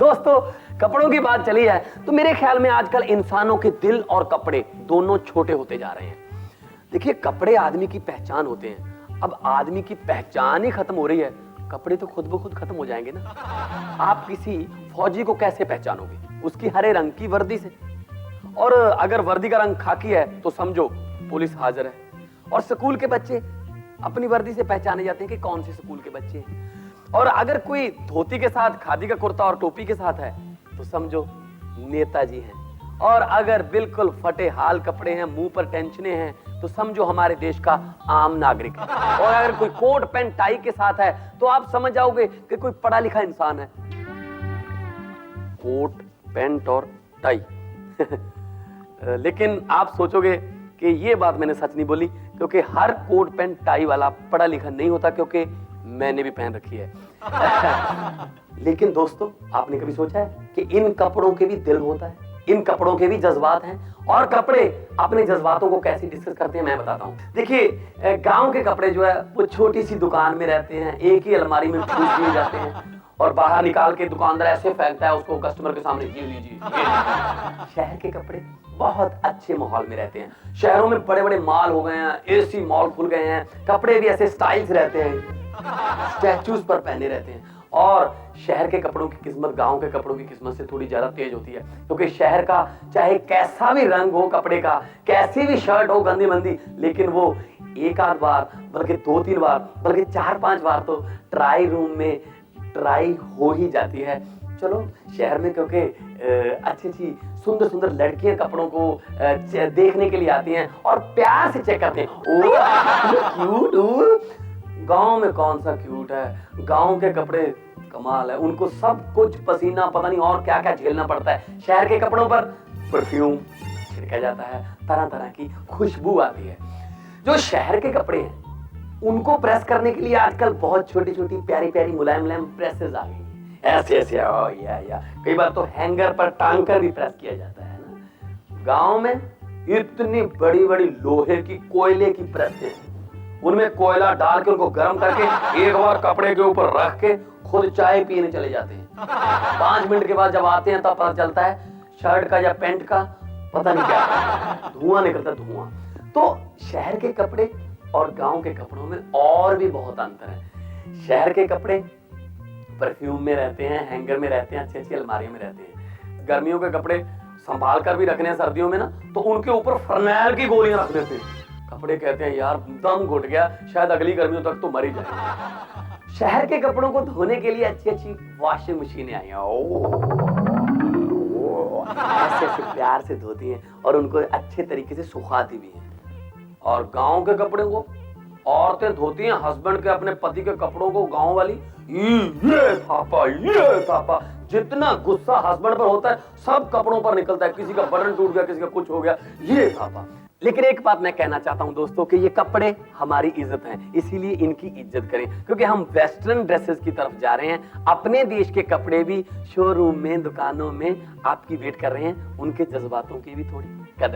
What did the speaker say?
दोस्तों, कपड़ों की बात चली है तो मेरे ख्याल में आजकल इंसानों के दिल और कपड़े दोनों छोटे होते जा रहे हैं। देखिए, कपड़े आदमी की पहचान होते हैं। अब आदमी की पहचान ही खत्म हो रही है, कपड़े तो खुद ब खुद खत्म हो जाएंगे ना। आप किसी फौजी को कैसे पहचानोगे? उसकी हरे रंग की वर्दी से। और अगर वर्दी का रंग खाकी है तो समझो पुलिस हाजिर है। और स्कूल के बच्चे अपनी वर्दी से पहचाने जाते हैं कि कौन से स्कूल के बच्चे हैं। और अगर कोई धोती के साथ खादी का कुर्ता और टोपी के साथ है तो समझो नेताजी हैं। और अगर बिल्कुल फटे हाल कपड़े हैं, मुंह पर टेंशने हैं, तो समझो हमारे देश का आम नागरिक है। और अगर कोई कोट पैंट टाई के साथ है तो आप समझ जाओगे कि कोई पढ़ा लिखा इंसान है। कोट पैंट और टाई लेकिन आप सोचोगे कि ये बात मैंने सच नहीं बोली, क्योंकि हर कोट पैंट टाई वाला पढ़ा लिखा नहीं होता, क्योंकि मैंने भी पहन रखी है। लेकिन दोस्तों, आपने कभी सोचा है कि इन कपड़ों के भी दिल होता है, इन कपड़ों के भी जज्बात हैं, और कपड़े अपने जज्बातों को कैसे डिस्कस करते हैं मैं बताता हूँ। देखिए, गांव के कपड़े जो है वो छोटी सी दुकान में रहते हैं, एक ही अलमारी में ठूस दिए जाते हैं और बाहर निकाल के दुकानदार ऐसे फेंकता है उसको कस्टमर के सामने, ये लीजिए। शहर के कपड़े बहुत अच्छे माहौल में रहते हैं। शहरों में बड़े बड़े मॉल हो गए हैं, एसी मॉल खुल गए हैं, कपड़े भी ऐसे स्टाइल्स रहते हैं, स्टैचूज पर पहने रहते हैं। और शहर के कपड़ों की किस्मत गांव के कपड़ों की किस्मत से थोड़ी ज्यादा तेज होती है, क्योंकि शहर का चाहे कैसा भी रंग हो कपड़े का, कैसी भी शर्ट हो गंदी मंदी, लेकिन वो एक आध बार, बल्कि 2-3 बार, बल्कि 4-5 बार तो ट्राई रूम में ट्राई हो ही जाती है। चलो, शहर में क्योंकि अच्छी अच्छी सुंदर सुंदर लड़कियां कपड़ों को देखने के लिए आती हैं और प्यार से चेक करते हैं, ओ क्यूट। गांव में कौन सा क्यूट है, गांव के कपड़े कमाल है, उनको सब कुछ पसीना पता नहीं और क्या क्या झेलना पड़ता है। शहर के कपड़ों पर परफ्यूम छिड़का जाता है, तरह तरह की खुशबू आती है। जो शहर के कपड़े हैं उनको प्रेस करने के लिए आजकल बहुत छोटी छोटी प्यारी प्यारी मुलायम मुलायम प्रेसेस आ गई, ऐसे ऐसे या कई बार तो हैंगर पर टांग कर भी प्रेस किया जाता है ना। गांव में इतनी बड़ी बड़ी लोहे की कोयले की प्रेसेस, उनमें कोयला डाल के उनको गर्म करके एक बार कपड़े के ऊपर रख के खुद चाय पीने चले जाते हैं। 5 मिनट के बाद जब आते हैं तब पता चलता है शर्ट का या पैंट का पता नहीं क्या धुआं निकलता, धुआं। तो शहर के कपड़े और गांव के कपड़ों में और भी बहुत अंतर है। शहर के कपड़े परफ्यूम में रहते हैं, हैंगर में रहते हैं, अच्छी अच्छी अलमारियों में रहते हैं। गर्मियों के कपड़े संभाल कर भी रखने हैं सर्दियों में ना, तो उनके ऊपर फरनैल की गोलियां रख देते हैं। कपड़े कहते हैं यार दम घुट गया, शायद अगली गर्मियों तक तो मर ही जाएगा। शहर के कपड़ों को धोने के लिए अच्छी अच्छी वॉशिंग मशीनें आई हैं, ऐसे ऐसे प्यार से धोती हैं और उनको अच्छे तरीके से सुखाती भी हैं। और गांव के कपड़े को औरतें धोती हैं, हस्बैंड के अपने पति के कपड़ों को गांव वाली ये थापा, जितना गुस्सा हस्बैंड पर होता है सब कपड़ों पर निकलता है। किसी का बटन टूट गया, किसी का कुछ हो गया, ये थापा। लेकिन एक बात मैं कहना चाहता हूं दोस्तों कि ये कपड़े हमारी इज्जत हैं, इसीलिए इनकी इज्जत करें, क्योंकि हम वेस्टर्न ड्रेसेस की तरफ जा रहे हैं। अपने देश के कपड़े भी शोरूम में, दुकानों में आपकी वेट कर रहे हैं, उनके जज्बातों की भी थोड़ी कदर